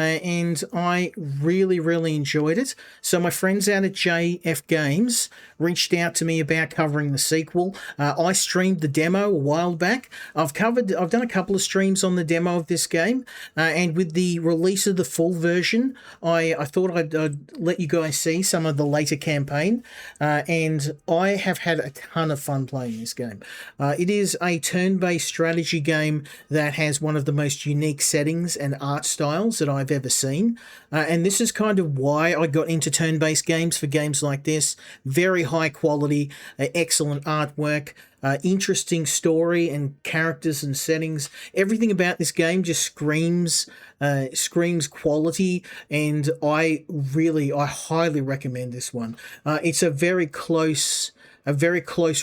and I really enjoyed it. So my friends out at JF Games reached out to me about covering the sequel. I streamed the demo a while back. I've done a couple of streams on the demo of this game, and with the release of the full version, I thought I'd let you guys see some of the later campaign, and I have had a ton of fun playing this game. It is a turn-based strategy game that has one of the most unique settings and art styles that I've ever seen, and this is kind of why I got into turn-based games for games like this. Very high quality, excellent artwork, interesting story and characters and settings. Everything about this game just screams quality, and I highly recommend this one. It's a very close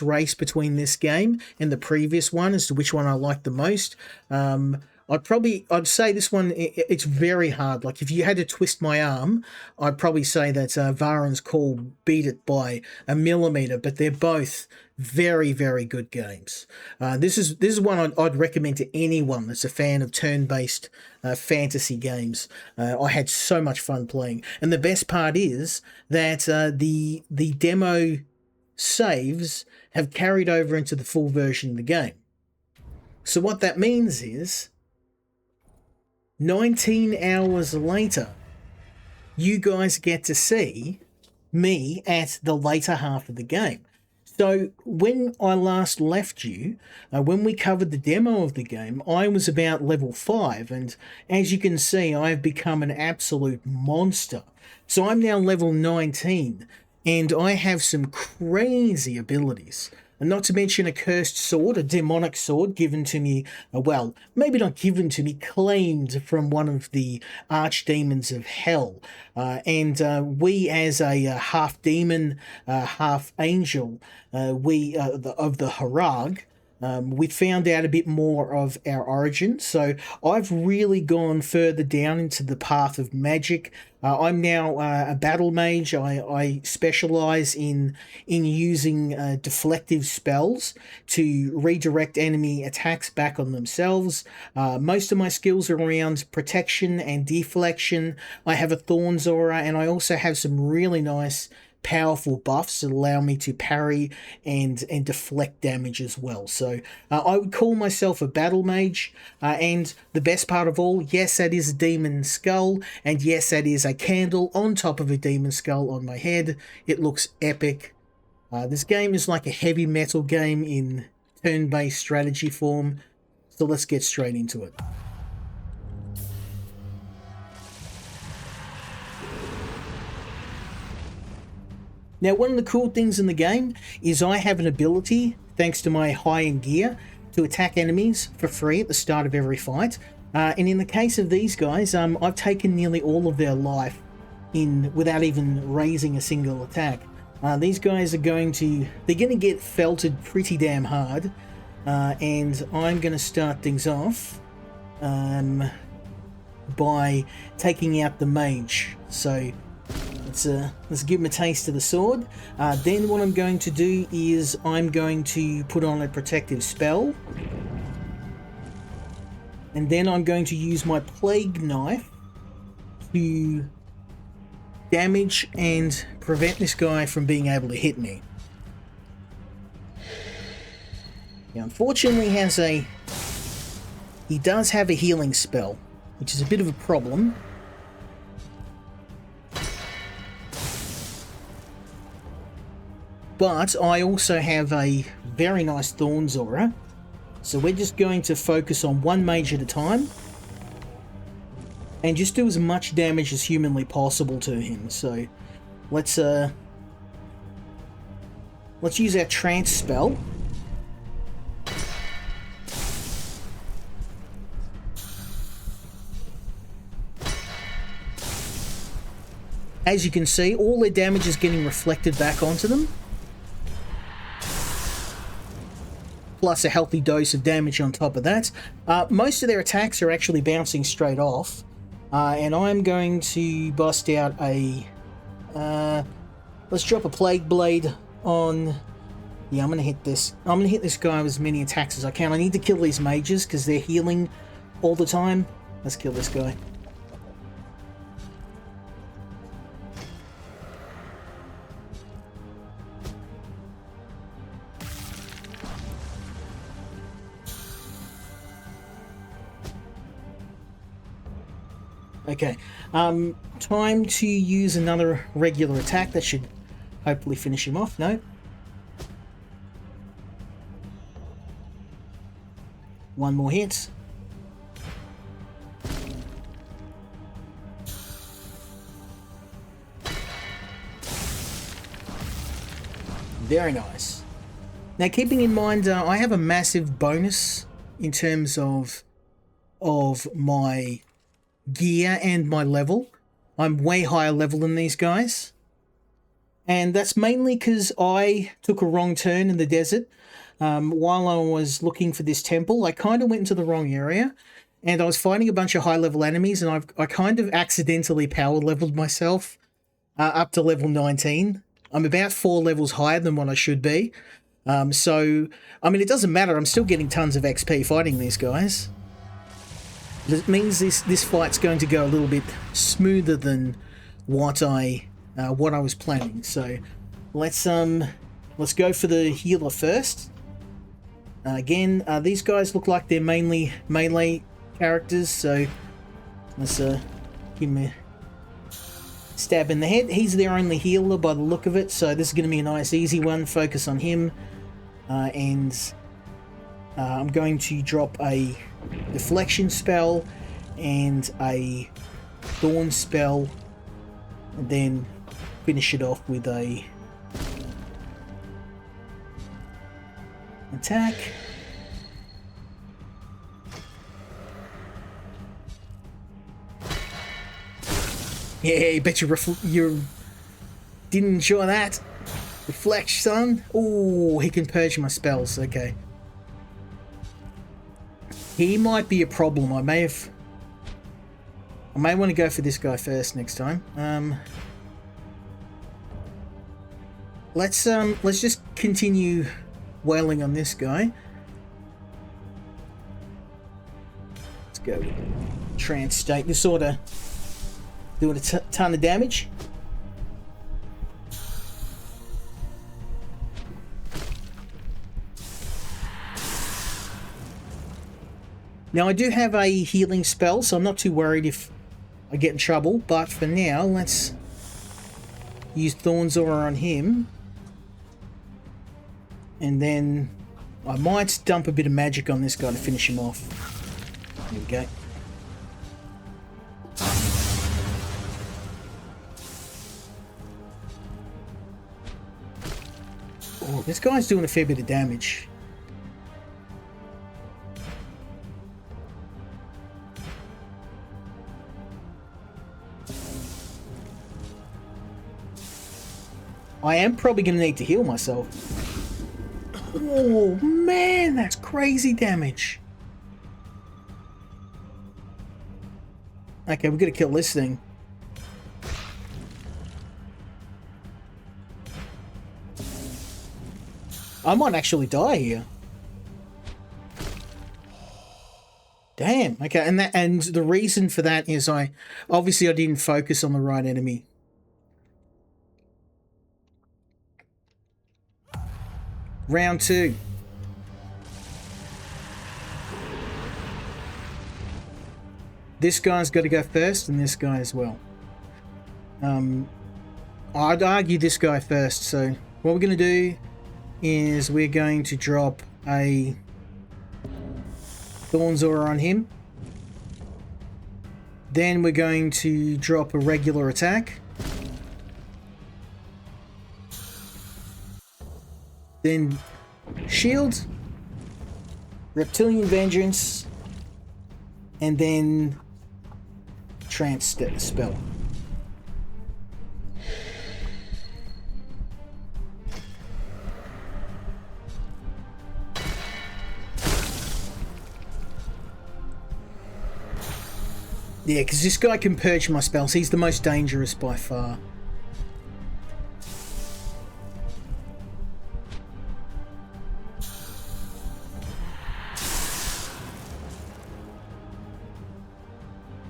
race between this game and the previous one as to which one I like the most. I'd say this one, it's very hard. Like, if you had to twist my arm, I'd probably say that Varan's Call beat it by a millimeter, but they're both very good games. This is one I'd recommend to anyone that's a fan of turn-based fantasy games. I had so much fun playing, and the best part is that the demo saves have carried over into the full version of the game. So what that means is 19 hours later, you guys get to see me at the later half of the game. So when I last left you, when we covered the demo of the game, I was about level 5, and as you can see, I've become an absolute monster. So I'm now level 19, and I have some crazy abilities. And not to mention a cursed sword, a demonic sword given to me, well, maybe not given to me, claimed from one of the archdemons of hell. And we, as a half demon, half angel, of the Harag, we found out a bit more of our origin. So I've really gone further down into the path of magic. I'm now a battle mage. I specialize in using deflective spells to redirect enemy attacks back on themselves. Most of my skills are around protection and deflection. I have a Thorns aura, and I also have some really nice powerful buffs that allow me to parry and deflect damage as well. So I would call myself a battle mage, and the best part of all, yes, that is a demon skull, and yes, that is a candle on top of a demon skull on my head. It looks epic. This game is like a heavy metal game in turn-based strategy form, so let's get straight into it. Now, one of the cool things in the game is I have an ability, thanks to my high-end gear, to attack enemies for free at the start of every fight. And in the case of these guys, I've taken nearly all of their life without even raising a single attack. These guys are going to get felted pretty damn hard, and I'm going to start things off by taking out the mage. So let's give him a taste of the sword. Then what I'm going to do is I'm going to put on a protective spell. And then I'm going to use my plague knife to damage and prevent this guy from being able to hit me. Now, unfortunately, he does have a healing spell, which is a bit of a problem. But I also have a very nice Thorns aura, so we're just going to focus on one mage at a time and just do as much damage as humanly possible to him. So let's use our trance spell. As you can see, all their damage is getting reflected back onto them, plus a healthy dose of damage on top of that. Most of their attacks are actually bouncing straight off, and I'm going to bust out a... let's drop a Plague Blade on... Yeah, I'm going to hit this. I'm going to hit this guy with as many attacks as I can. I need to kill these mages because they're healing all the time. Let's kill this guy. Okay. Time to use another regular attack. That should hopefully finish him off. No. One more hit. Very nice. Now, keeping in mind, I have a massive bonus in terms of my gear and my level. I'm way higher level than these guys. And that's mainly because I took a wrong turn in the desert. While I was looking for this temple, I kind of went into the wrong area. And I was fighting a bunch of high-level enemies, and I kind of accidentally power-leveled myself up to level 19. I'm about 4 levels higher than what I should be. So, I mean, it doesn't matter. I'm still getting tons of XP fighting these guys. It means this fight's going to go a little bit smoother than what I was planning. So, let's go for the healer first. Again, these guys look like they're mainly melee characters, so let's give him a stab in the head. He's their only healer by the look of it, so this is going to be a nice easy one. Focus on him, and I'm going to drop a deflection spell and a thorn spell, and then finish it off with a attack. Yeah, bet you didn't enjoy that. Reflect, son. Oh, he can purge my spells. Okay. He might be a problem. I may want to go for this guy first next time. Let's just continue wailing on this guy. Let's go with trance state. This ought to do a ton of damage. Now I do have a healing spell, so I'm not too worried if I get in trouble, but for now, let's use Thorn's Aura on him. And then I might dump a bit of magic on this guy to finish him off. There we go. Oh, this guy's doing a fair bit of damage. I am probably going to need to heal myself. Oh man, that's crazy damage. Okay, we're going to kill this thing. I might actually die here. Damn. Okay, and the reason for that is I didn't focus on the right enemy. Round 2. This guy's got to go first, and this guy as well. I'd argue this guy first, so what we're going to do is we're going to drop a Thorn's Aura on him. Then we're going to drop a regular attack. Then shield, reptilian vengeance, and then trance spell. Yeah, because this guy can purge my spells. He's the most dangerous by far.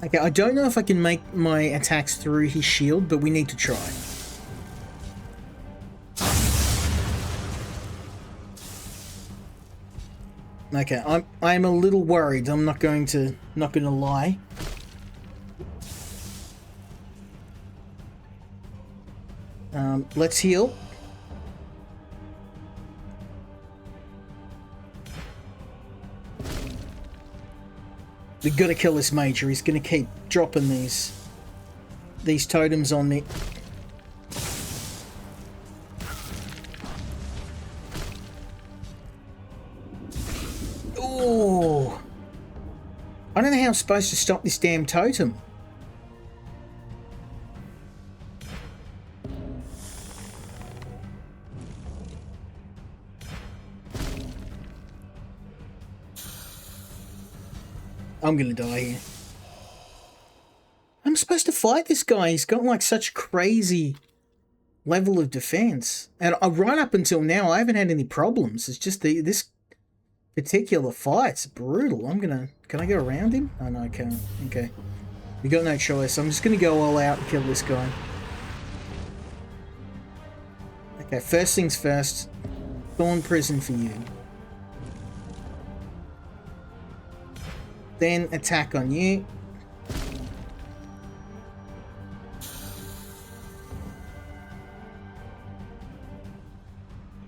Okay, I don't know if I can make my attacks through his shield, but we need to try. Okay, I'm a little worried. I'm not going to lie. Let's heal. We've got to kill this mage, or he's going to keep dropping these totems on me. Oh, I don't know how I'm supposed to stop this damn totem. I'm gonna die here. I'm supposed to fight this guy. He's got like such crazy level of defense, and right up until now, I haven't had any problems. It's just this particular fight's brutal. Can I go around him? Oh no, I can't. Okay, we got no choice. I'm just gonna go all out and kill this guy. Okay, first things first. Thorn prison for you. Then attack on you.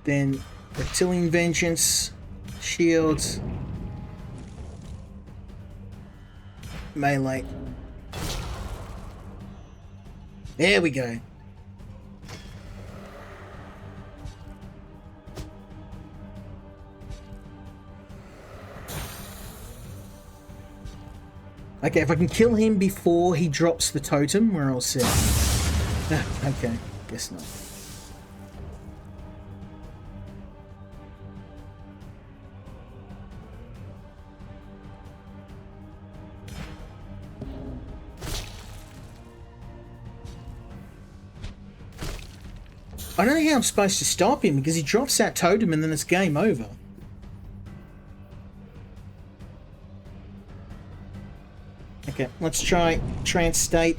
Then Reptilian Vengeance, Shields, Melee. There we go. Okay, if I can kill him before he drops the totem, we're all set. Okay, guess not. I don't know how I'm supposed to stop him because he drops that totem and then it's game over. Okay, let's try trance state.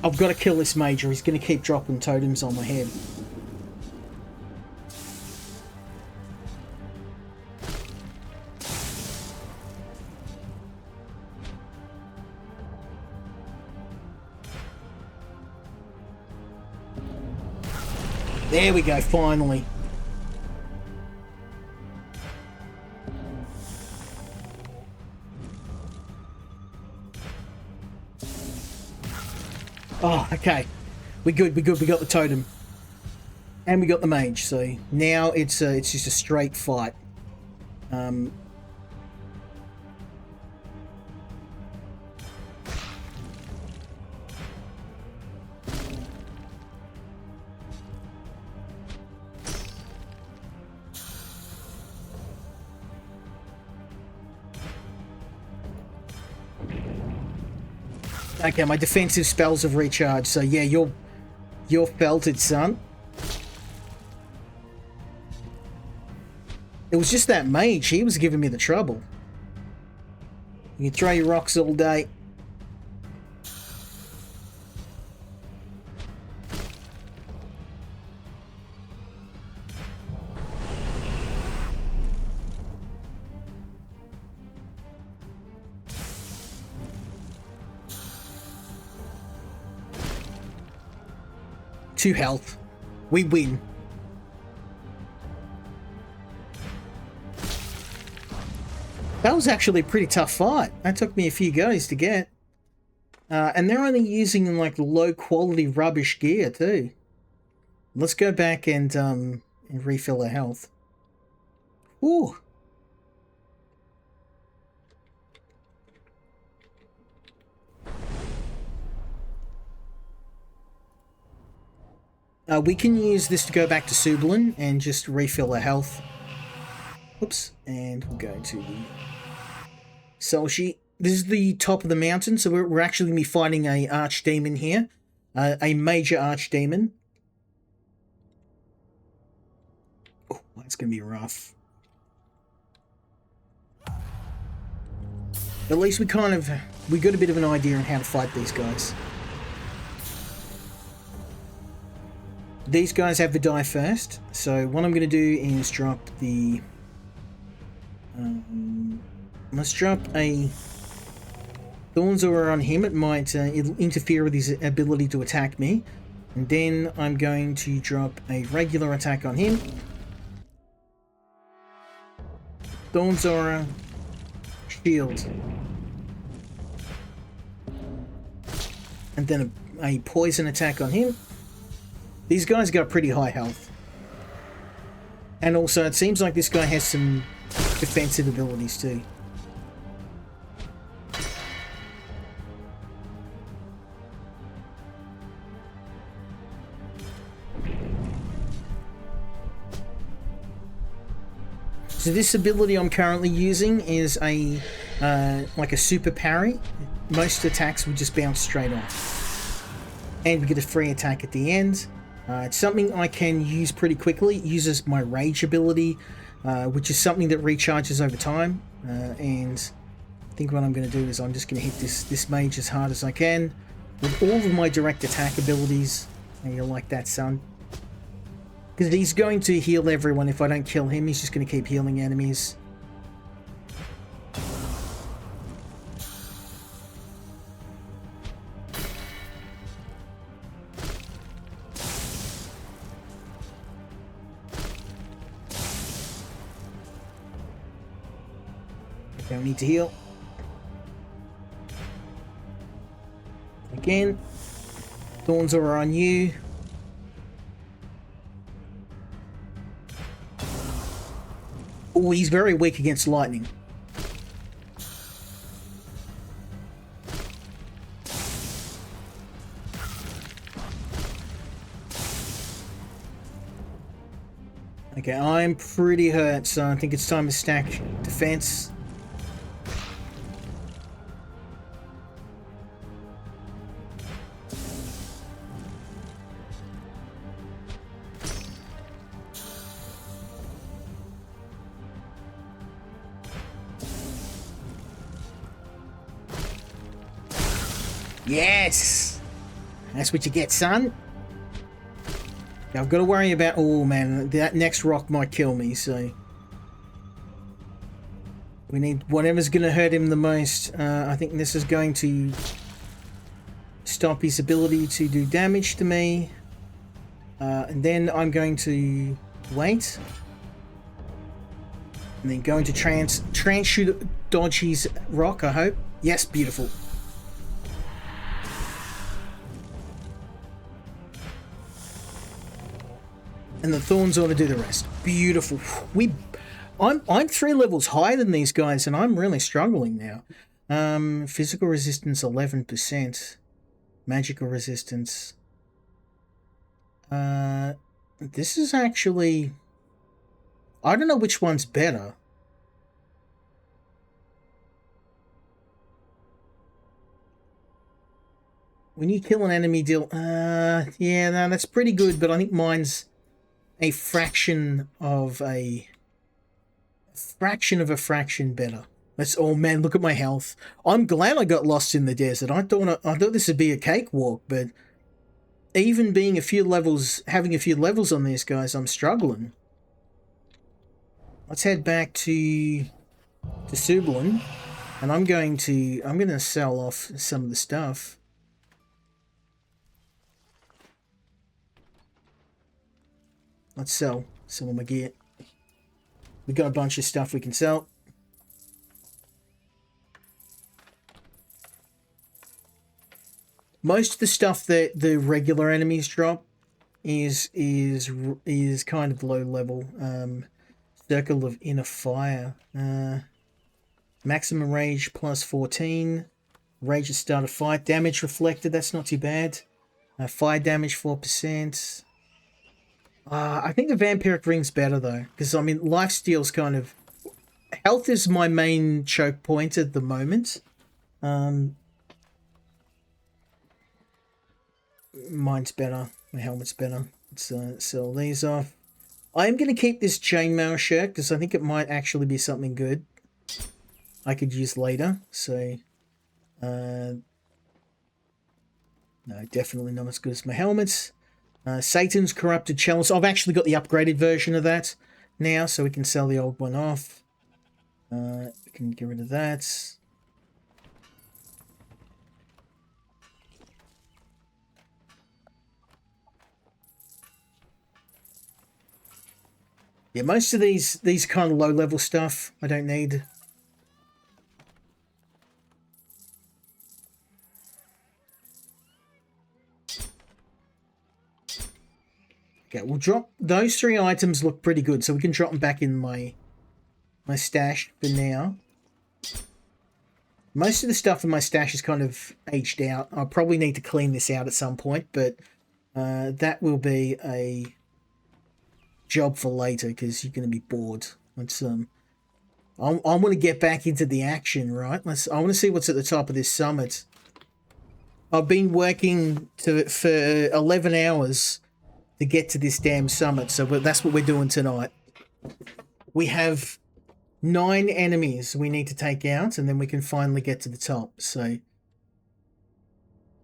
I've got to kill this major. He's going to keep dropping totems on my head. There we go, finally. Oh, okay. We're good, we got the totem. And we got the mage, so now it's just a straight fight. Okay, my defensive spells have recharged, so yeah, you're felted, son. It was just that mage, he was giving me the trouble. You can throw your rocks all day. Two health. We win. That was actually a pretty tough fight. That took me a few goes to get. And they're only using like low quality rubbish gear too. Let's go back and refill our health. Ooh. We can use this to go back to Sublin and just refill our health. Oops, and we'll go to the cell sheet. This is the top of the mountain, so we're actually going to be fighting a archdemon here. A major archdemon. Oh, that's going to be rough. At least we kind of we got a bit of an idea on how to fight these guys. These guys have to die first, so what I'm going to do is drop the... let's drop a Thorns Aura on him. It might interfere with his ability to attack me. And then I'm going to drop a regular attack on him. Thorns Aura, shield. And then a poison attack on him. These guys got pretty high health. And also, it seems like this guy has some defensive abilities too. So this ability I'm currently using is a like a super parry. Most attacks will just bounce straight off. And we get a free attack at the end. It's something I can use pretty quickly. It uses my rage ability, which is something that recharges over time. And I think what I'm going to do is I'm just going to hit this mage as hard as I can with all of my direct attack abilities. And you'll like that, son. Because he's going to heal everyone. If I don't kill him, he's just going to keep healing enemies. Don't need to heal. Again. Thorns are on you. Oh, he's very weak against lightning. Okay, I'm pretty hurt, so I think it's time to stack defense. Yes! That's what you get, son. Now I've got to worry about... Oh, man, that next rock might kill me, so... We need whatever's going to hurt him the most. I think this is going to stop his ability to do damage to me. And then I'm going to wait. And then going to trans shoot dodge his rock, I hope. Yes, beautiful. And the thorns ought to do the rest. Beautiful. I'm 3 levels higher than these guys, and I'm really struggling now. Physical resistance 11%. Magical resistance. This is actually... I don't know which one's better. When you kill an enemy, deal... yeah, no, that's pretty good, but I think mine's a fraction of a fraction better. That's... Oh man, look at my health. I'm glad I got lost in the desert. I thought this would be a cakewalk, but even being a few levels, having a few levels on these guys, I'm struggling. Let's head back to Sublin, and I'm gonna sell off some of the stuff. Let's sell some of my gear. We got a bunch of stuff we can sell. Most of the stuff that the regular enemies drop is kind of low level. Circle of Inner Fire. Maximum rage plus 14. Rage at start of fight. Damage reflected, that's not too bad. Fire damage 4%. I think the Vampiric Ring's better though, because I mean, lifesteal's kind of... Health is my main choke point at the moment. Mine's better. My helmet's better. Let's sell these off. I am going to keep this chainmail shirt because I think it might actually be something good I could use later. So No, definitely not as good as my helmets. Satan's Corrupted Chalice. I've actually got the upgraded version of that now, so we can sell the old one off. We can get rid of that. Yeah, most of these kind of low-level stuff I don't need. Okay, we'll drop those 3 items. Look pretty good, so we can drop them back in my stash for now. Most of the stuff in my stash is kind of aged out. I'll probably need to clean this out at some point, but that will be a job for later because you're going to be bored. Let's I want to get back into the action, right? I want to see what's at the top of this summit. I've been working for 11 hours to get to this damn summit, so that's what we're doing tonight. We have 9 enemies we need to take out, and then we can finally get to the top. So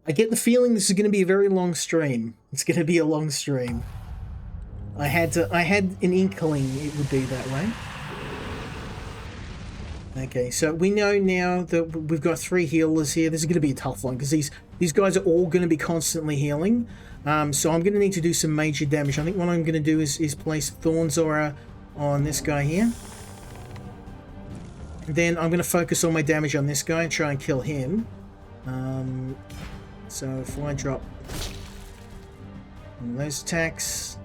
I get the feeling this is going to be a very long stream. It's going to be a long stream. I had an inkling it would be that way. Okay, so we know now that we've got 3 healers here. This is going to be a tough one because these guys are all going to be constantly healing. So I'm going to need to do some major damage. I think what I'm going to do is place Thorn's Aura on this guy here. Then I'm going to focus all my damage on this guy and try and kill him. So if I drop those attacks...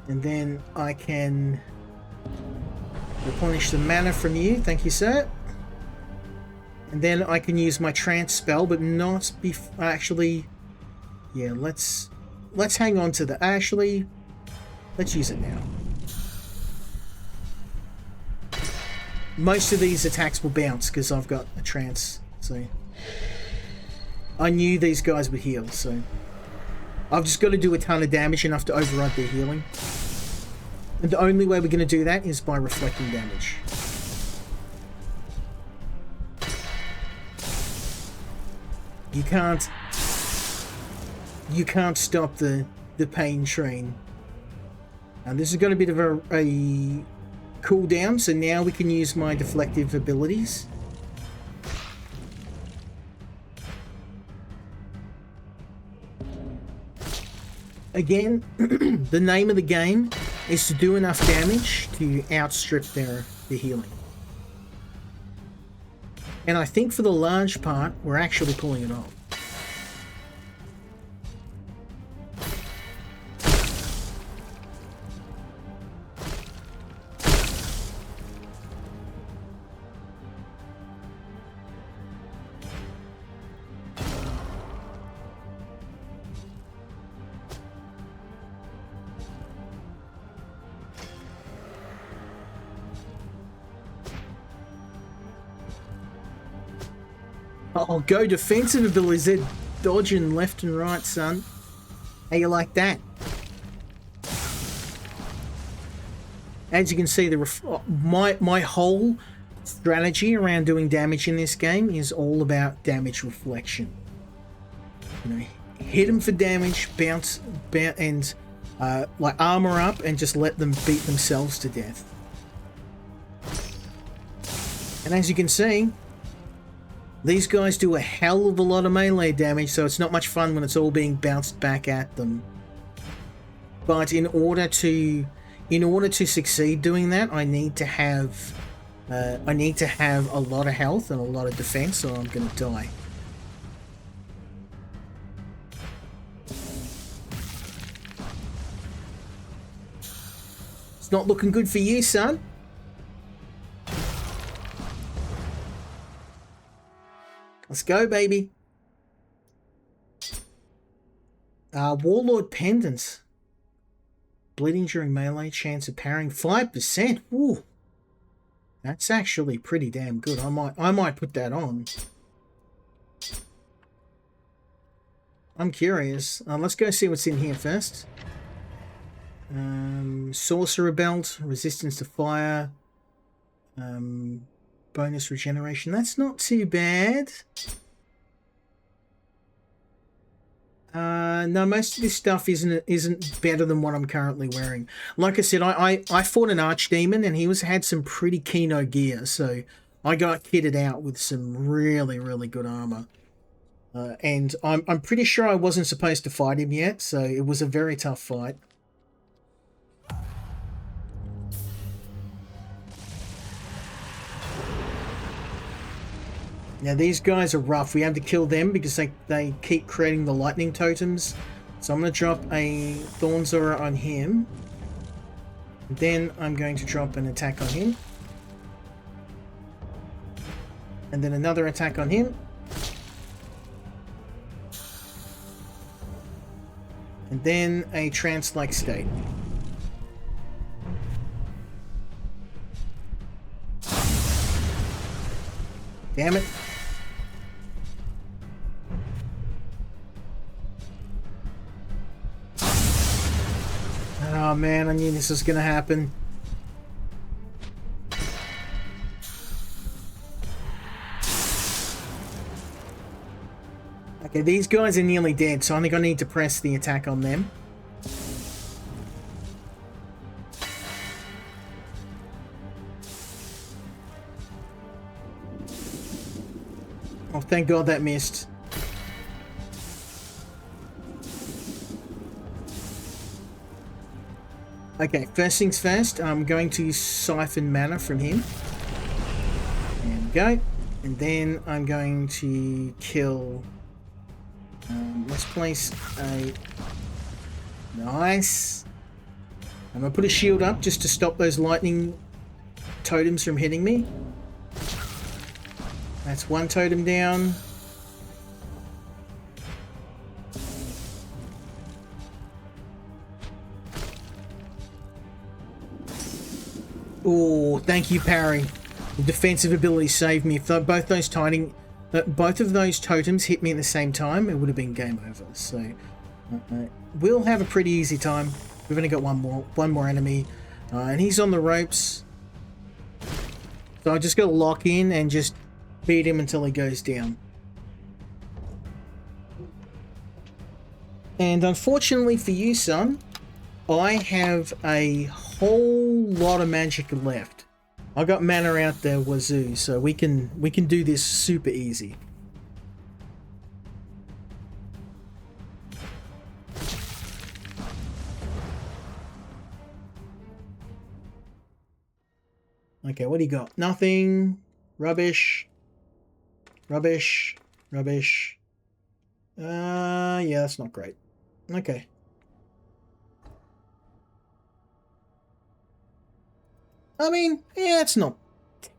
And then I can replenish the mana from you. Thank you, sir. And then I can use my trance spell, but not actually... Yeah, let's hang on to the... Actually, let's use it now. Most of these attacks will bounce because I've got a trance. So I knew these guys would heal, so... I've just got to do a ton of damage, enough to override their healing. And the only way we're going to do that is by reflecting damage. You can't stop the pain train. And this is going to be a cooldown, so now we can use my deflective abilities. Again, the name of the game is to do enough damage to outstrip their healing. And I think for the large part, we're actually pulling it off. Oh, go defensive abilities. They're dodging left and right, son. How you like that? As you can see, my whole strategy around doing damage in this game is all about damage reflection. You know, hit them for damage, bounce and like armor up, and just let them beat themselves to death. And as you can see, these guys do a hell of a lot of melee damage, so it's not much fun when it's all being bounced back at them. But in order to succeed doing that, I need to have a lot of health and a lot of defense, or I'm gonna die. It's not looking good for you, son. Let's go, baby. Warlord Pendants. Bleeding during melee, chance of parrying 5%. Ooh. That's actually pretty damn good. I might put that on. I'm curious. Let's go see what's in here first. Sorcerer Belt, resistance to fire, Bonus regeneration. That's not too bad. No, most of this stuff isn't better than what I'm currently wearing. Like I said, I fought an archdemon and he had some pretty keno gear, so I got kitted out with some really, really good armor. And I'm pretty sure I wasn't supposed to fight him yet, so it was a very tough fight. Now these guys are rough. We have to kill them because they keep creating the lightning totems. So I'm going to drop a Thorns Aura on him. Then I'm going to drop an attack on him. And then another attack on him. And then a trance-like state. Damn it. Oh man, I knew this was going to happen. Okay, these guys are nearly dead, so I think I need to press the attack on them. Oh, thank God that missed. Okay, first things first, I'm going to siphon mana from him. There we go. And then I'm going to kill... let's place a... Nice. I'm going to put a shield up just to stop those lightning totems from hitting me. That's one totem down. Oh, thank you, parry. The defensive ability saved me. If both of those totems hit me at the same time, it would have been game over. So we'll have a pretty easy time. We've only got one more enemy, and he's on the ropes. So I just got to lock in and just beat him until he goes down. And unfortunately for you, son, I have a whole lot of magic left. I got mana out there wazoo, so we can do this super easy. Okay, what do you got? Nothing. Rubbish. Rubbish. Rubbish. Yeah, that's not great. Okay. I mean, yeah, it's not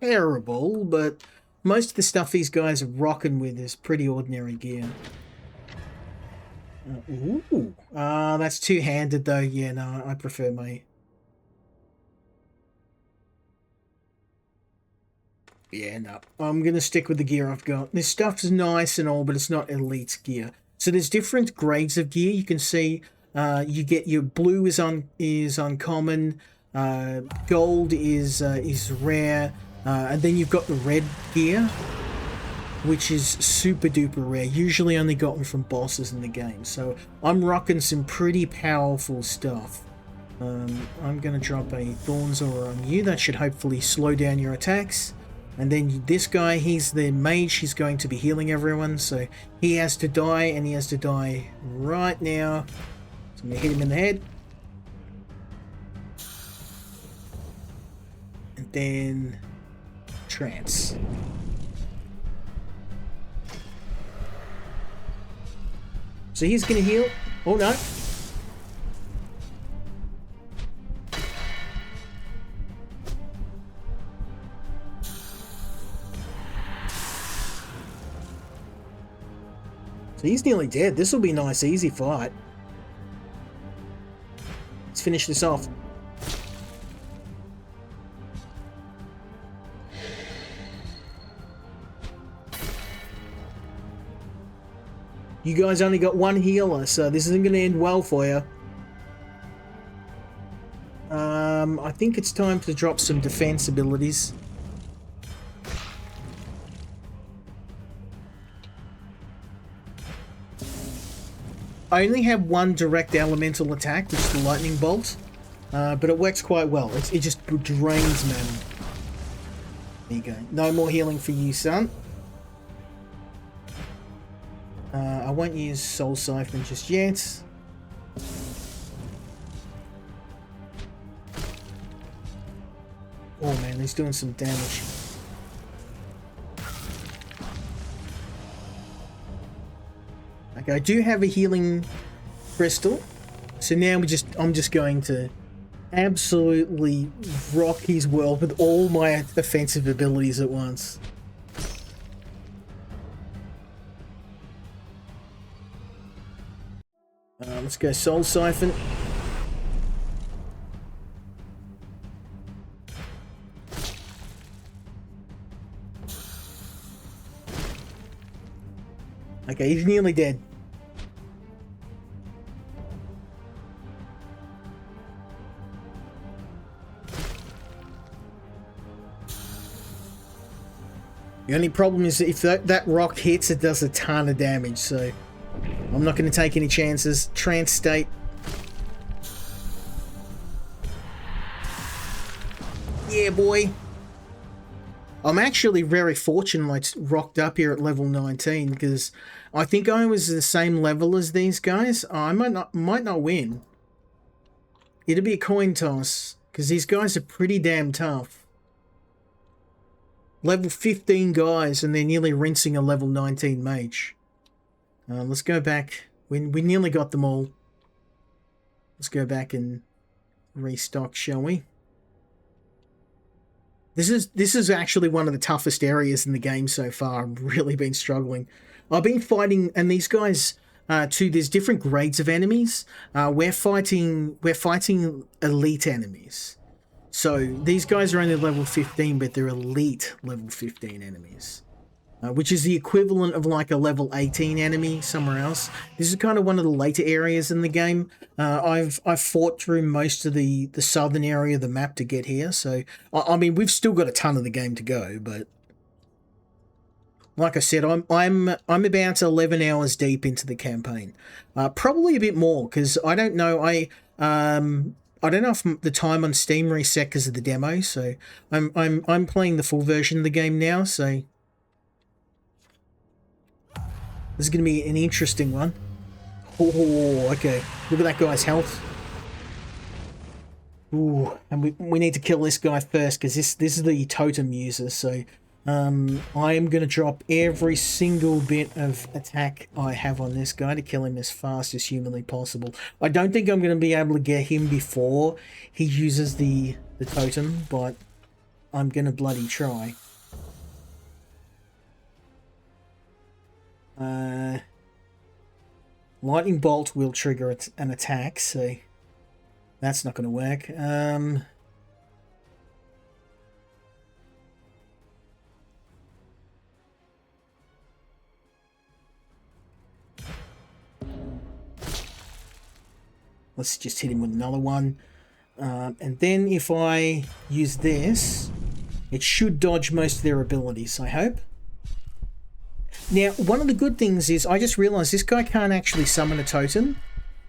terrible, but most of the stuff these guys are rocking with is pretty ordinary gear. Ooh. That's two-handed though. Yeah, no, I prefer my... Yeah, no. I'm going to stick with the gear I've got. This stuff's nice and all, but it's not elite gear. So there's different grades of gear. You can see you get your blue is uncommon, gold is rare, and then you've got the red gear, which is super duper rare, usually only gotten from bosses in the game. So I'm rocking some pretty powerful stuff. I'm going to drop a Thorns Aura on you. That should hopefully slow down your attacks. And then this guy, he's the mage, he's going to be healing everyone, so he has to die, and he has to die right now. So I'm going to hit him in the head. And then... trance. So he's going to heal. Oh no. He's nearly dead. This will be a nice, easy fight. Let's finish this off. You guys only got one healer, so this isn't going to end well for you. I think it's time to drop some defense abilities. I only have one direct elemental attack, which is the lightning bolt, but it works quite well. It just drains mana. There you go. No more healing for you, son. I won't use Soul Siphon just yet. Oh man, he's doing some damage. Okay, I do have a healing crystal, so now I'm just going to absolutely rock his world with all my offensive abilities at once. Let's go Soul Siphon. Okay, he's nearly dead. The only problem is that if that rock hits, it does a ton of damage, so I'm not going to take any chances. Trance state. Yeah, boy. I'm actually very fortunate I rocked up here at level 19 because I think I was the same level as these guys. I might not win. It'll be a coin toss because these guys are pretty damn tough. Level 15 guys and they're nearly rinsing a level 19 mage. Let's go back. We nearly got them all. Let's go back and restock, shall we? This is actually one of the toughest areas in the game so far. I've really been struggling. I've been fighting, and these guys too. There's different grades of enemies. We're fighting elite enemies. So these guys are only level 15, but they're elite level 15 enemies, which is the equivalent of like a level 18 enemy somewhere else. This is kind of one of the later areas in the game. I've fought through most of the southern area of the map to get here. So I mean, we've still got a ton of the game to go, but like I said, I'm about 11 hours deep into the campaign, probably a bit more because I don't know. I don't know if the time on Steam reset because of the demo. So I'm playing the full version of the game now. So this is going to be an interesting one. Oh, okay. Look at that guy's health. Ooh, and we need to kill this guy first because this is the totem user. So I am going to drop every single bit of attack I have on this guy to kill him as fast as humanly possible. I don't think I'm going to be able to get him before he uses the totem, but I'm going to bloody try. Lightning bolt will trigger an attack, so that's not going to work. Let's just hit him with another one. And then if I use this, it should dodge most of their abilities, I hope. Now, one of the good things is I just realized this guy can't actually summon a totem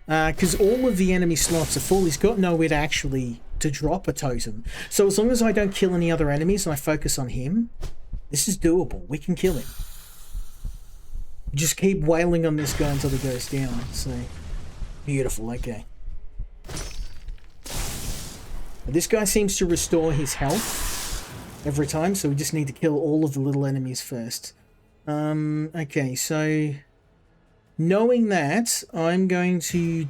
because all of the enemy slots are full. He's got nowhere to drop a totem. So as long as I don't kill any other enemies and I focus on him, this is doable. We can kill him. Just keep wailing on this guy until he goes down. So, beautiful. Okay. This guy seems to restore his health every time, so we just need to kill all of the little enemies first. Okay, so knowing that, I'm going to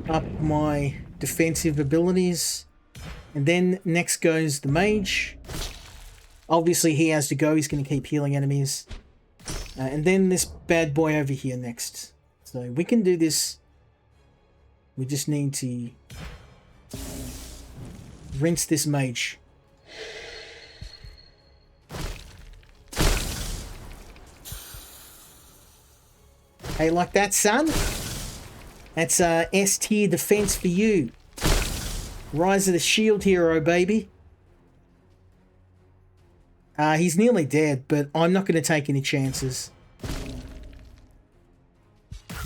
up my defensive abilities, and then next goes the mage. Obviously he has to go, he's going to keep healing enemies. And then this bad boy over here next. So we can do this. We just need to rinse this mage. Hey, like that, son? That's S tier defense for you. Rise of the Shield hero, baby. He's nearly dead, but I'm not going to take any chances.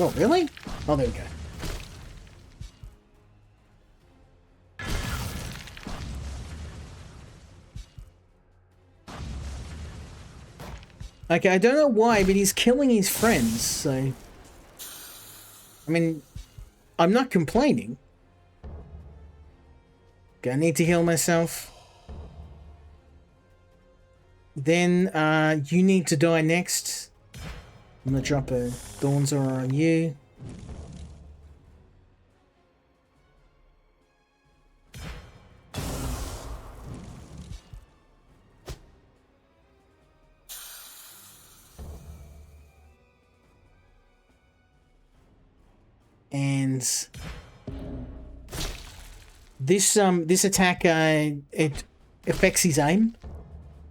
Oh, really? Oh, there we go. Okay, I don't know why, but he's killing his friends, so... I mean, I'm not complaining. Okay, I need to heal myself. Then, you need to die next. I'm gonna drop a Thorns Aura on you. And this attack it affects his aim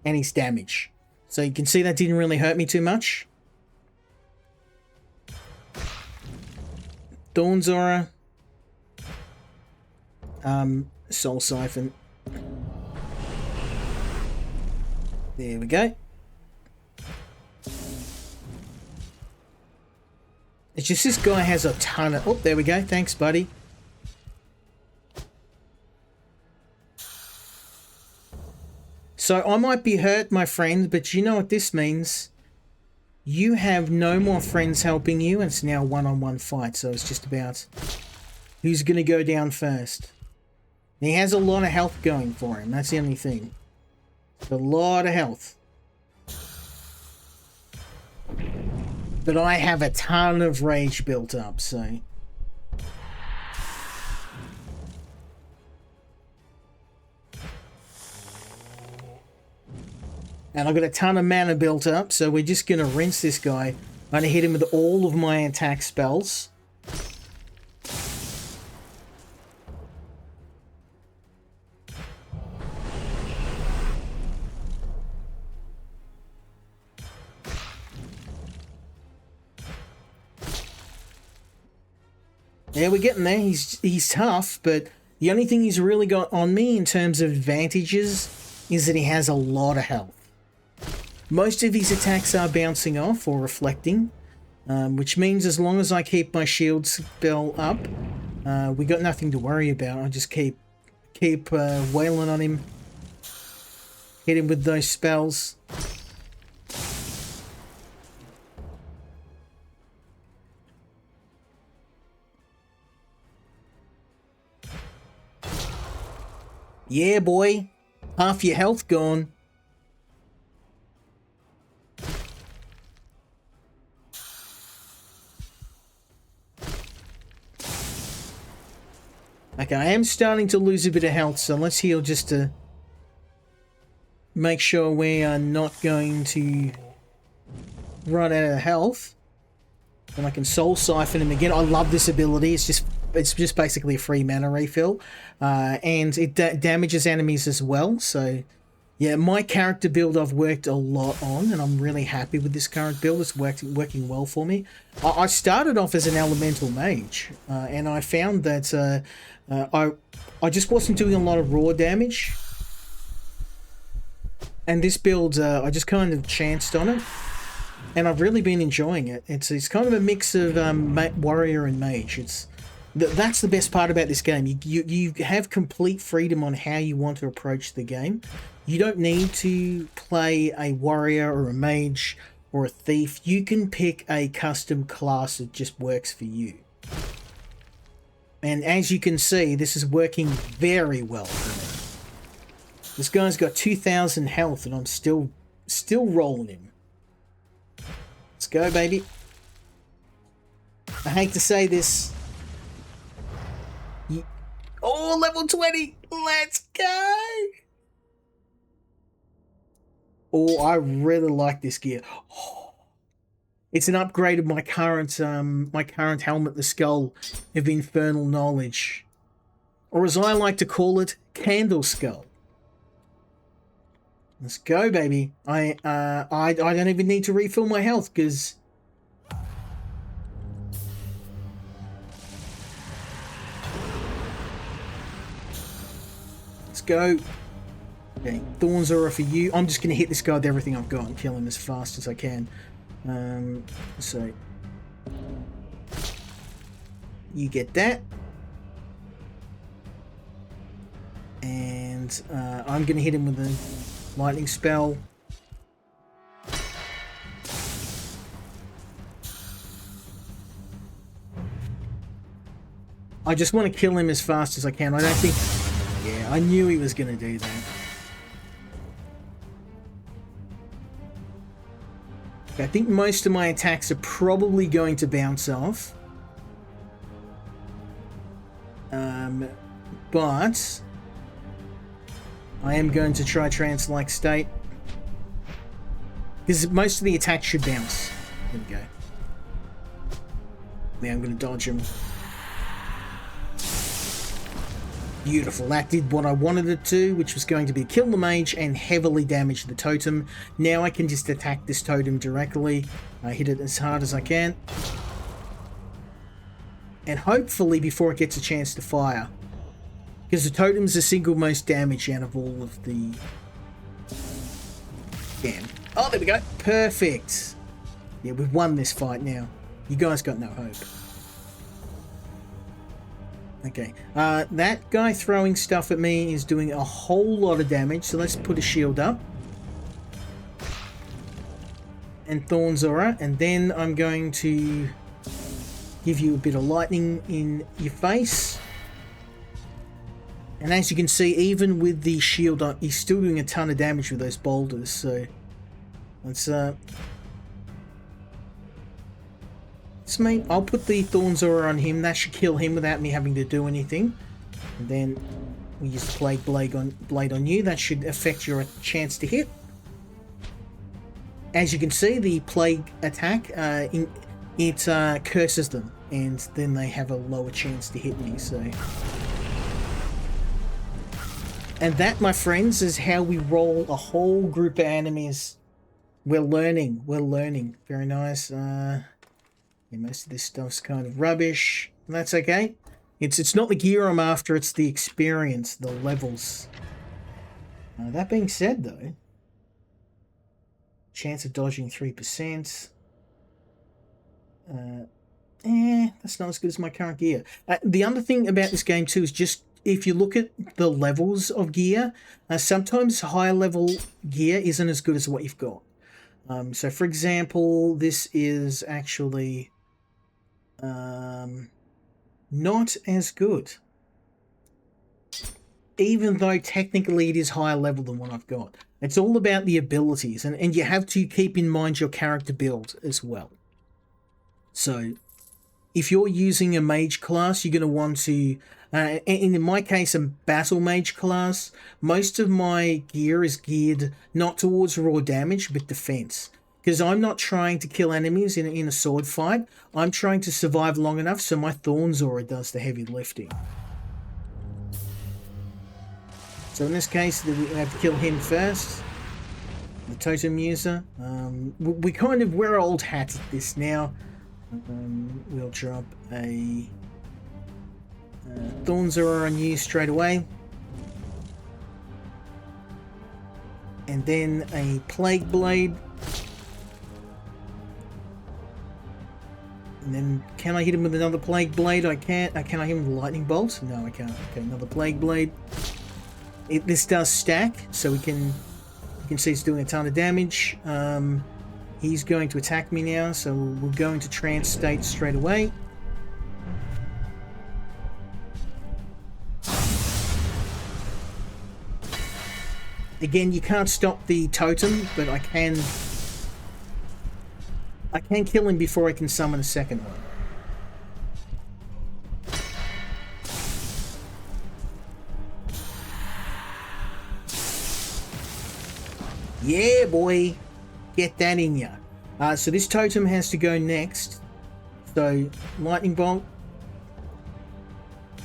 and his damage, so you can see that didn't really hurt me too much. Dawn's Aura, Soul Siphon. There we go. It's just this guy has a ton of... Oh, there we go. Thanks, buddy. So I might be hurt, my friend, but you know what this means? You have no more friends helping you, and it's now a one-on-one fight, so it's just about who's going to go down first. And he has a lot of health going for him. That's the only thing. A lot of health. But I have a ton of rage built up, so... And I've got a ton of mana built up, so we're just going to rinse this guy. I'm going to hit him with all of my attack spells. Yeah, we're getting there. He's tough, but the only thing he's really got on me in terms of advantages is that he has a lot of health. Most of his attacks are bouncing off or reflecting, which means as long as I keep my shield spell up, we got nothing to worry about. I just keep wailing on him, hit him with those spells. Yeah, boy. Half your health gone. Okay, I am starting to lose a bit of health, so let's heal just to make sure we are not going to run out of health. And I can Soul Siphon him again. I love this ability. It's just basically a free mana refill, and it damages enemies as well. So yeah, my character build I've worked a lot on, and I'm really happy with this current build. It's working well for me. I started off as an elemental mage, and I found that I just wasn't doing a lot of raw damage, and this build I just kind of chanced on it. And I've really been enjoying it. It's kind of a mix of warrior and mage. That's the best part about this game. You have complete freedom on how you want to approach the game. You don't need to play a warrior or a mage or a thief. You can pick a custom class that just works for you. And as you can see, this is working very well for me. This guy's got 2,000 health, and I'm still rolling him. Let's go, baby. I hate to say this. Oh, level 20. Let's go. Oh, I really like this gear. Oh, it's an upgrade of my current helmet, the Skull of Infernal Knowledge. Or as I like to call it, Candle Skull. Let's go, baby. I don't even need to refill my health, because... Let's go. Okay, Thorns Aura for you. I'm just going to hit this guy with everything I've got and kill him as fast as I can. So... you get that. And I'm going to hit him with a lightning spell. I just want to kill him as fast as I can. I don't think... Yeah, I knew he was going to do that. I think most of my attacks are probably going to bounce off. But I am going to try trance-like state. Because most of the attacks should bounce. There we go. Now I'm going to dodge him. Beautiful. That did what I wanted it to, which was going to be kill the mage and heavily damage the totem. Now I can just attack this totem directly. I hit it as hard as I can. And hopefully before it gets a chance to fire. Because the totem's the single most damage out of all of the... Damn. Oh, there we go. Perfect. Yeah, we've won this fight now. You guys got no hope. Okay, that guy throwing stuff at me is doing a whole lot of damage, so let's put a shield up. And Thorn's Aura, and then I'm going to give you a bit of lightning in your face. And as you can see, even with the shield up, he's still doing a ton of damage with those boulders, so let's I'll put the Thorn's Aura on him. That should kill him without me having to do anything. And then we use the Plague Blade on you. That should affect your chance to hit. As you can see, the Plague attack, it curses them. And then they have a lower chance to hit me, so... And that, my friends, is how we roll a whole group of enemies. We're learning. We're learning. Very nice. Yeah, most of this stuff's kind of rubbish. That's okay. It's not the gear I'm after, it's the experience, the levels. That being said, though, chance of dodging 3%. That's not as good as my current gear. The other thing about this game, too, is just if you look at the levels of gear, sometimes higher level gear isn't as good as what you've got. So, for example, this is actually... not as good, even though technically it is higher level than what I've got. It's all about the abilities, and you have to keep in mind your character build as well. So if you're using a mage class, you're going to want to, in my case, a battle mage class, most of my gear is geared not towards raw damage but defense. Because I'm not trying to kill enemies in a sword fight. I'm trying to survive long enough so my Thorn's Aura does the heavy lifting. So in this case, we have to kill him first. The totem user. We're old hat at this now. We'll drop a Thorn's Aura on you straight away. And then a Plague Blade. And then, can I hit him with another Plague Blade? I can't. Can I hit him with a Lightning Bolt? No, I can't. Okay, another Plague Blade. This does stack, so you can see it's doing a ton of damage. He's going to attack me now, so we'll go into trance state straight away. Again, you can't stop the totem, but I can kill him before I can summon a second one. Yeah, boy. Get that in ya. So this totem has to go next. So, Lightning Bolt.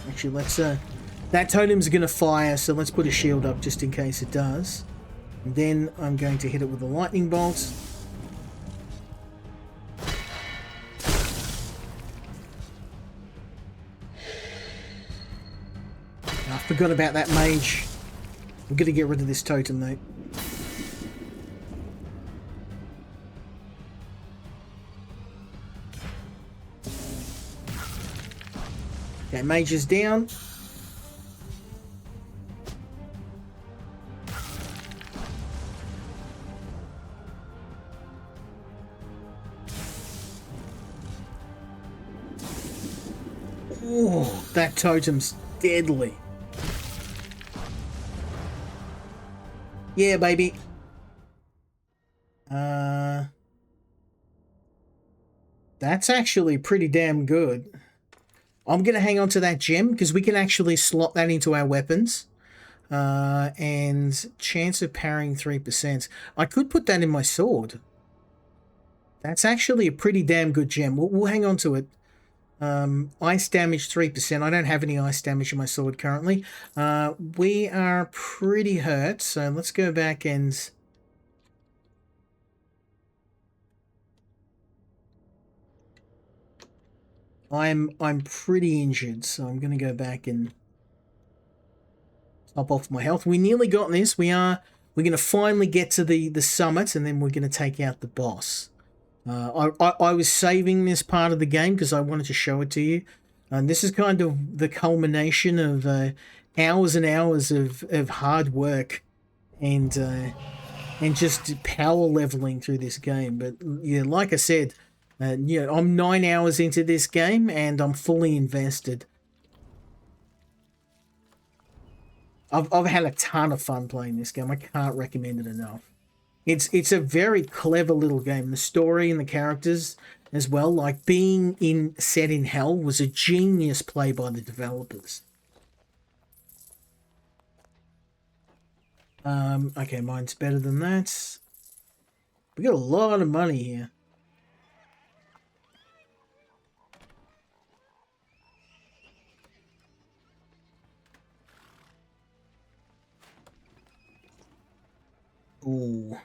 Actually, let's... that totem's going to fire, so let's put a shield up just in case it does. And then I'm going to hit it with a Lightning Bolt. I forgot about that mage. We're going to get rid of this totem, though. Okay, mage is down. Oh, that totem's deadly. Yeah, baby. That's actually pretty damn good. I'm going to hang on to that gem because we can actually slot that into our weapons. And chance of parrying 3%. I could put that in my sword. That's actually a pretty damn good gem. We'll hang on to it. Ice damage 3%. I don't have any ice damage in my sword currently. We are pretty hurt, so let's go back and... I'm pretty injured, so I'm going to go back and top off my health. We nearly got this. We're going to finally get to the summit, and then we're going to take out the boss. I was saving this part of the game because I wanted to show it to you. And this is kind of the culmination of hours and hours of hard work and just power leveling through this game. But yeah, like I said, I'm 9 hours into this game and I'm fully invested. I've had a ton of fun playing this game. I can't recommend it enough. It's a very clever little game. The story and the characters as well, like being set in hell, was a genius play by the developers. Okay, mine's better than that. We got a lot of money here. Ooh.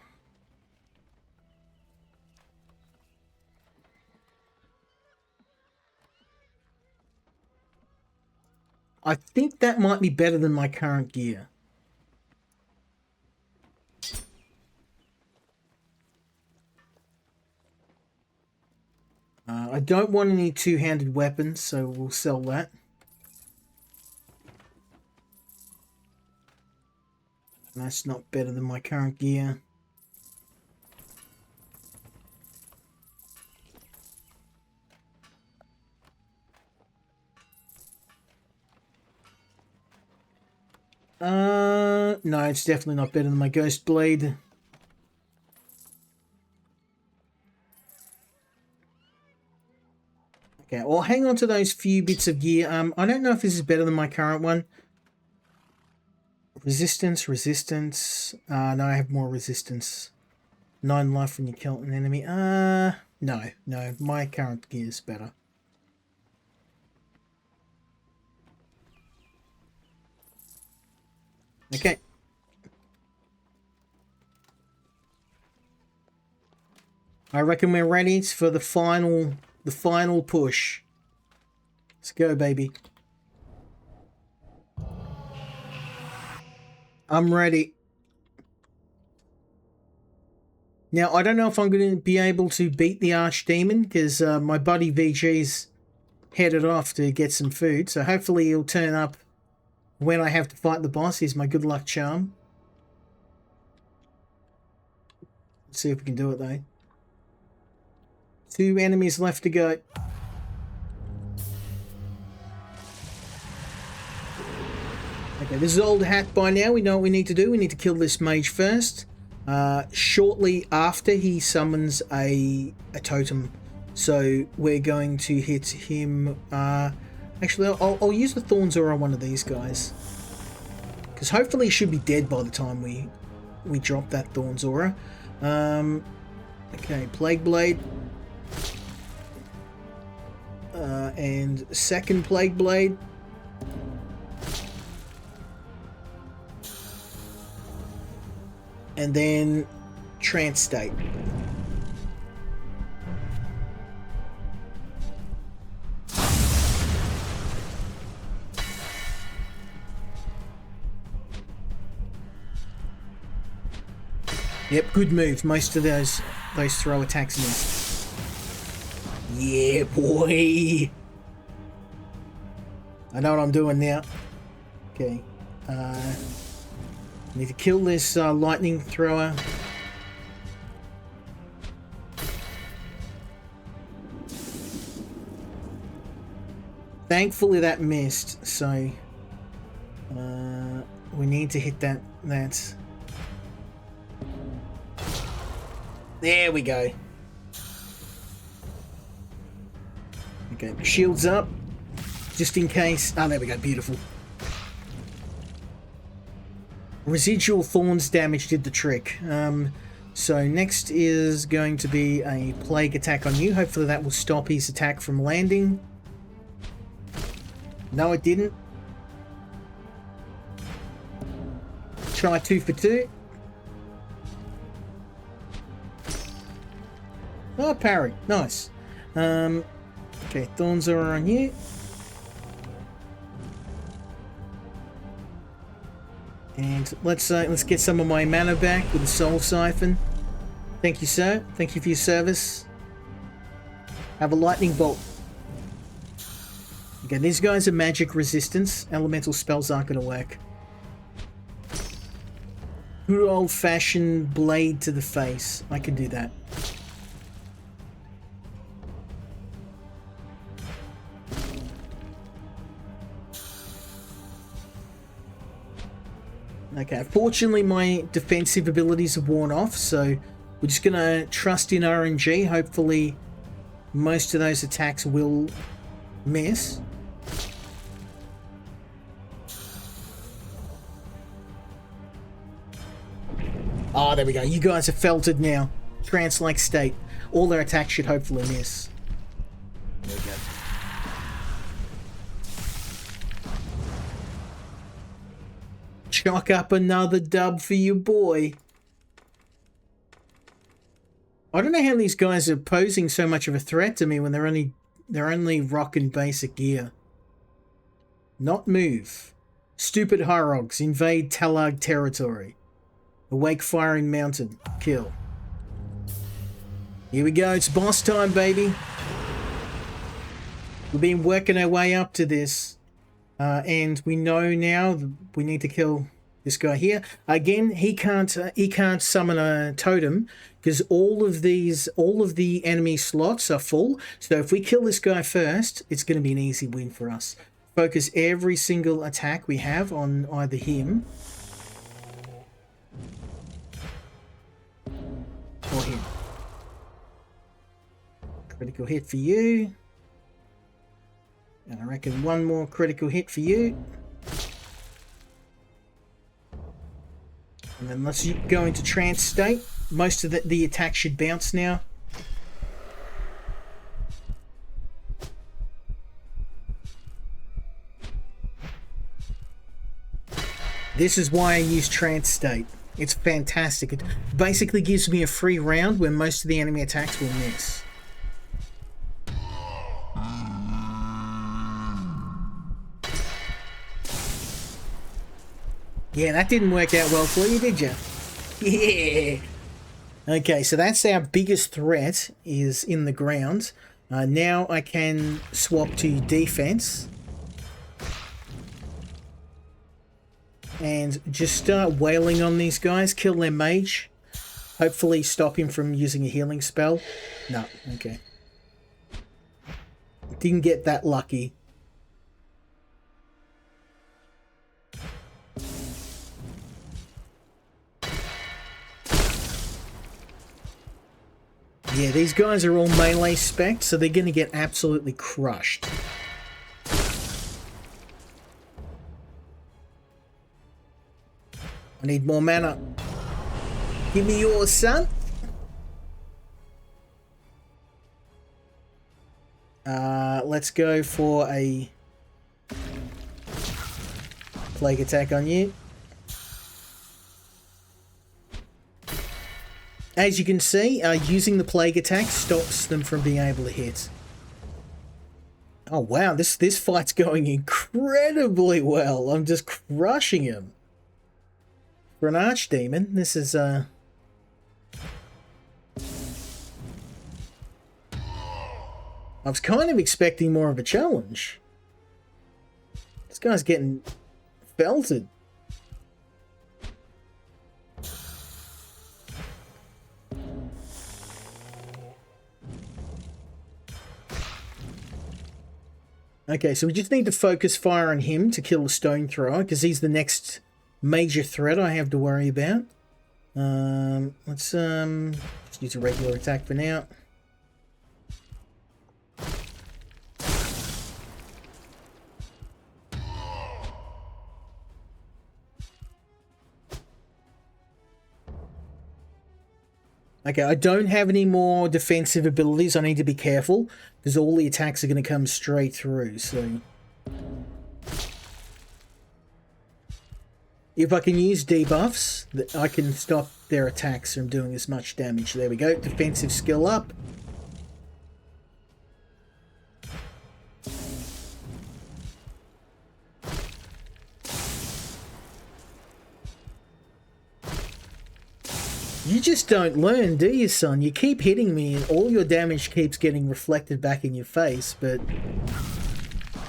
I think that might be better than my current gear. I don't want any two-handed weapons, so we'll sell that. That's not better than my current gear. No, it's definitely not better than my Ghost Blade. Okay, I'll hang on to those few bits of gear. I don't know if this is better than my current one. Resistance. No, I have more resistance. 9 life when you kill an enemy. No, my current gear is better. Okay. I reckon we're ready for the final push. Let's go, baby. I'm ready. Now, I don't know if I'm going to be able to beat the Archdemon because my buddy VG's headed off to get some food. So hopefully he'll turn up when I have to fight the boss. He's my good luck charm. Let's see if we can do it, though. 2 enemies left to go. Okay, this is old hat by now. We know what we need to do. We need to kill this mage first. Shortly after he summons a totem. So we're going to hit him. Actually, I'll use the Thorns Aura on one of these guys. Because hopefully he should be dead by the time we drop that Thorns Aura. Okay, Plague Blade. And second Plague Blade. And then Trance State. Yep, good move. Most of those throw attacks missed. Yeah, boy. I know what I'm doing now. Okay. Need to kill this lightning thrower. Thankfully that missed, so we need to hit that. There we go. Okay, shields up, just in case. Oh, there we go, beautiful. Residual thorns damage did the trick. So next is going to be a plague attack on you. Hopefully that will stop his attack from landing. No, it didn't. Try 2 for 2. Oh, parry. Nice. Okay, thorns are on you. And let's get some of my mana back with the Soul Siphon. Thank you, sir. Thank you for your service. Have a lightning bolt. Okay, these guys are magic resistance. Elemental spells aren't going to work. Good old-fashioned blade to the face. I can do that. Okay, fortunately my defensive abilities have worn off, so we're just going to trust in RNG. Hopefully most of those attacks will miss. Oh, there we go. You guys are felted now. Trance-like state. All their attacks should hopefully miss. There we go. Chalk up another dub for you, boy. I don't know how these guys are posing so much of a threat to me when they're only rocking basic gear. Not move. Stupid Hyrogs invade Talag territory. Awake firing mountain. Kill. Here we go. It's boss time, baby. We've been working our way up to this. And we know now we need to kill this guy here. Again, he can't summon a totem because all of the enemy slots are full. So if we kill this guy first, it's going to be an easy win for us. Focus every single attack we have on either him or him. Critical hit for you. And I reckon one more critical hit for you. And then let's go into trance state. Most of the attack should bounce now. This is why I use trance state. It's fantastic. It basically gives me a free round where most of the enemy attacks will miss. Yeah, that didn't work out well for you, did you? Yeah. Okay, so that's our biggest threat, is in the ground. Now I can swap to defense. And just start wailing on these guys. Kill their mage. Hopefully stop him from using a healing spell. No, okay. Didn't get that lucky. Yeah, these guys are all melee spec, so they're going to get absolutely crushed. I need more mana. Give me yours, son. Let's go for a plague attack on you. As you can see, using the plague attack stops them from being able to hit. Oh wow, this fight's going incredibly well. I'm just crushing him. For an archdemon, this is I was kind of expecting more of a challenge. This guy's getting belted. Okay, so we just need to focus fire on him to kill the stone thrower, because he's the next major threat I have to worry about. Let's just use a regular attack for now. Okay, I don't have any more defensive abilities. I need to be careful because all the attacks are going to come straight through. So if I can use debuffs, I can stop their attacks from doing as much damage. There we go. Defensive skill up. You just don't learn, do you, son? You keep hitting me and all your damage keeps getting reflected back in your face, but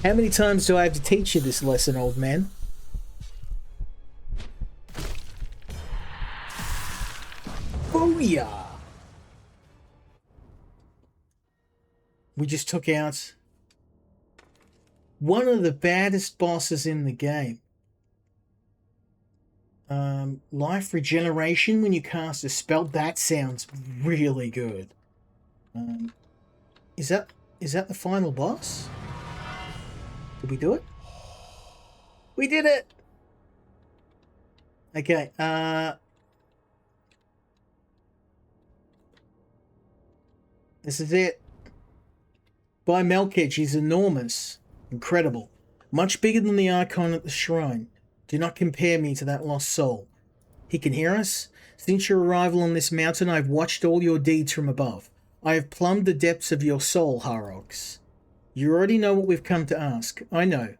how many times do I have to teach you this lesson, old man? Booyah! We just took out one of the baddest bosses in the game. Life regeneration when you cast a spell. That sounds really good. Is that the final boss? Did we do it? We did it! Okay, this is it. By Melkage, he's enormous. Incredible. Much bigger than the Archon at the shrine. Do not compare me to that lost soul. He can hear us. Since your arrival on this mountain, I have watched all your deeds from above. I have plumbed the depths of your soul, Harox. You already know what we've come to ask. I know.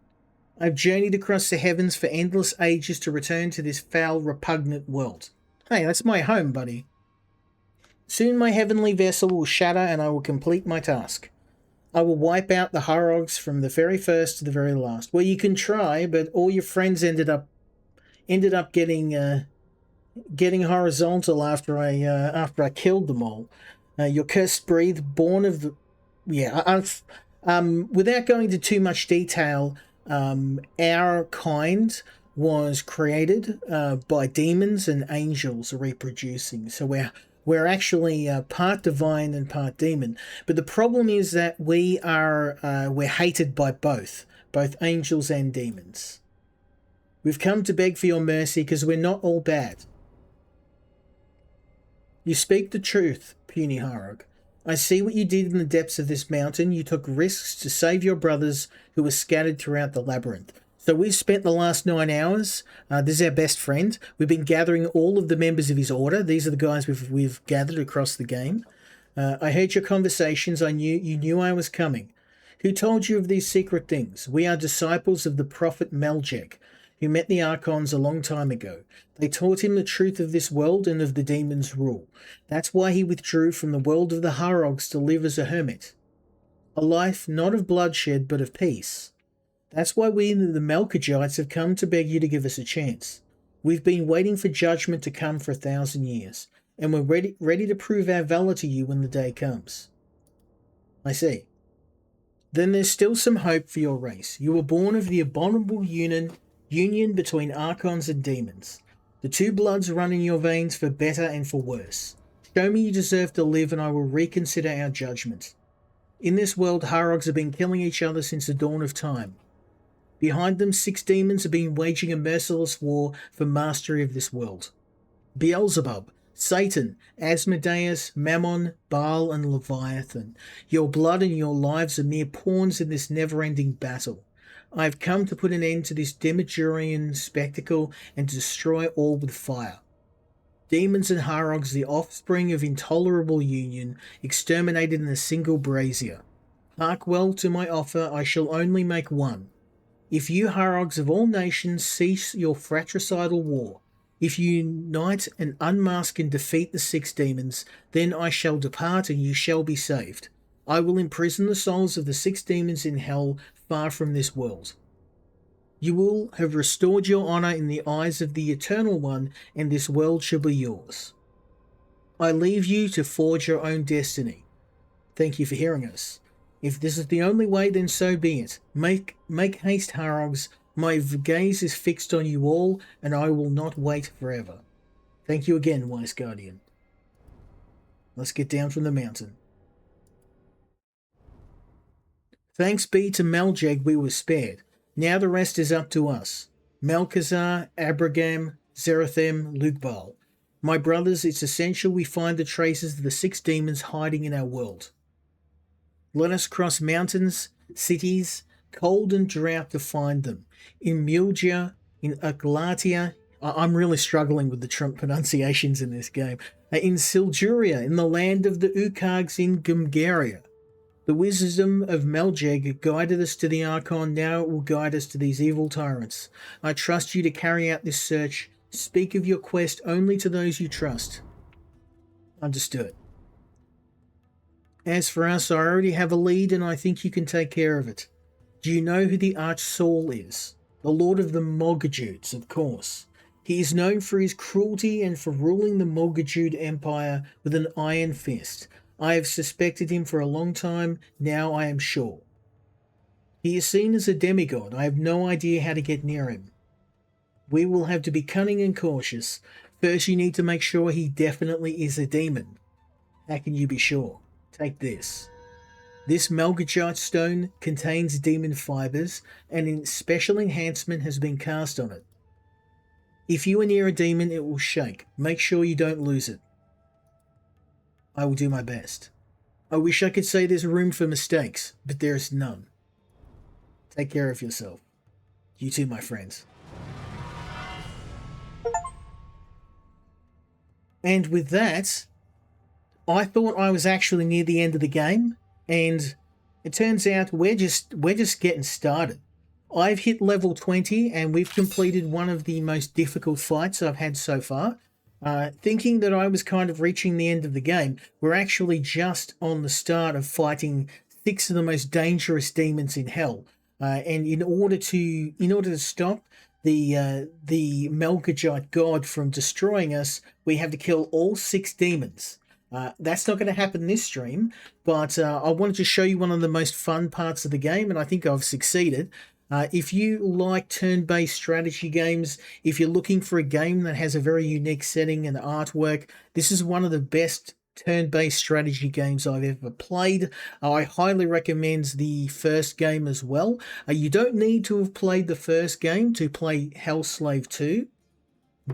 I've journeyed across the heavens for endless ages to return to this foul, repugnant world. Hey, that's my home, buddy. Soon my heavenly vessel will shatter and I will complete my task. I will wipe out the Harogs from the very first to the very last. Well, you can try, but all your friends ended up getting horizontal after I killed them all. Your cursed breed, born of the without going into too much detail, our kind was created by demons and angels reproducing. So we're actually part divine and part demon. But the problem is that we're hated by both angels and demons. We've come to beg for your mercy because we're not all bad. You speak the truth, puny Harrog. I see what you did in the depths of this mountain. You took risks to save your brothers who were scattered throughout the labyrinth. So we've spent the last 9 hours. This is our best friend. We've been gathering all of the members of his order. These are the guys we've gathered across the game. I heard your conversations. You knew I was coming. Who told you of these secret things? We are disciples of the prophet Meljek, who met the Archons a long time ago. They taught him the truth of this world and of the demon's rule. That's why he withdrew from the world of the Harogs to live as a hermit. A life not of bloodshed but of peace. That's why we, the Melkagites, have come to beg you to give us a chance. We've been waiting for judgment to come for 1,000 years, and we're ready to prove our valor to you when the day comes. I see. Then there's still some hope for your race. You were born of the abominable union between Archons and demons. The two bloods run in your veins for better and for worse. Show me you deserve to live and I will reconsider our judgment. In this world, Harogs have been killing each other since the dawn of time. Behind them, 6 demons have been waging a merciless war for mastery of this world. Beelzebub, Satan, Asmodeus, Mammon, Baal, and Leviathan. Your blood and your lives are mere pawns in this never-ending battle. I have come to put an end to this Demogurian spectacle and to destroy all with fire. Demons and Harogs, the offspring of intolerable union, exterminated in a single brazier. Hark well to my offer, I shall only make one. If you Harogs of all nations cease your fratricidal war, if you unite and unmask and defeat the 6 demons, then I shall depart and you shall be saved. I will imprison the souls of the 6 demons in hell far from this world. You will have restored your honor in the eyes of the Eternal One, and this world shall be yours. I leave you to forge your own destiny. Thank you for hearing us. If this is the only way, then so be it. Make haste, Harogs. My gaze is fixed on you all, and I will not wait forever. Thank you again, wise guardian. Let's get down from the mountain. Thanks be to Meljeg we were spared. Now the rest is up to us. Malkazar, Abraham, Zerathem, Lugbal. My brothers, it's essential we find the traces of the 6 demons hiding in our world. Let us cross mountains, cities, cold and drought to find them. In Mulgia, in Aglatia, I'm really struggling with the Trump pronunciations in this game. In Silduria, in the land of the Ukargs in Gumgaria. The wisdom of Meljeg guided us to the Archon, now it will guide us to these evil tyrants. I trust you to carry out this search. Speak of your quest only to those you trust. Understood. As for us, I already have a lead and I think you can take care of it. Do you know who the Arch Saul is? The Lord of the Multitudes, of course. He is known for his cruelty and for ruling the Multitude Empire with an iron fist. I have suspected him for a long time, now I am sure. He is seen as a demigod. I have no idea how to get near him. We will have to be cunning and cautious. First you need to make sure he definitely is a demon. How can you be sure? Take this. This Malgachite stone contains demon fibers, and a special enhancement has been cast on it. If you are near a demon, it will shake. Make sure you don't lose it. I will do my best. I wish I could say there's room for mistakes, but there is none. Take care of yourself. You too, my friends. And with that, I thought I was actually near the end of the game, and it turns out we're just getting started. I've hit level 20 and we've completed one of the most difficult fights I've had so far. Thinking that I was kind of reaching the end of the game, we're actually just on the start of fighting 6 of the most dangerous demons in hell. And in order to stop the Melgajite god from destroying us, we have to kill all 6 demons. That's not going to happen this stream, but I wanted to show you one of the most fun parts of the game, and I think I've succeeded. If you like turn-based strategy games, if you're looking for a game that has a very unique setting and artwork, this is one of the best turn-based strategy games I've ever played. I highly recommend the first game as well. You don't need to have played the first game to play Hellslave 2.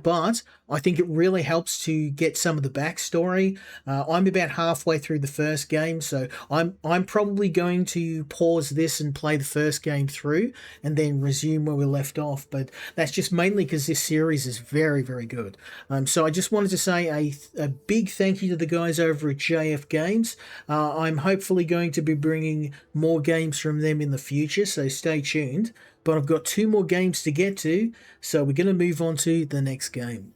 But I think it really helps to get some of the backstory. I'm about halfway through the first game, so I'm probably going to pause this and play the first game through and then resume where we left off. But that's just mainly because this series is very, very good. So I just wanted to say a big thank you to the guys over at JF Games. I'm hopefully going to be bringing more games from them in the future, so stay tuned. But I've got 2 more games to get to, so we're going to move on to the next game.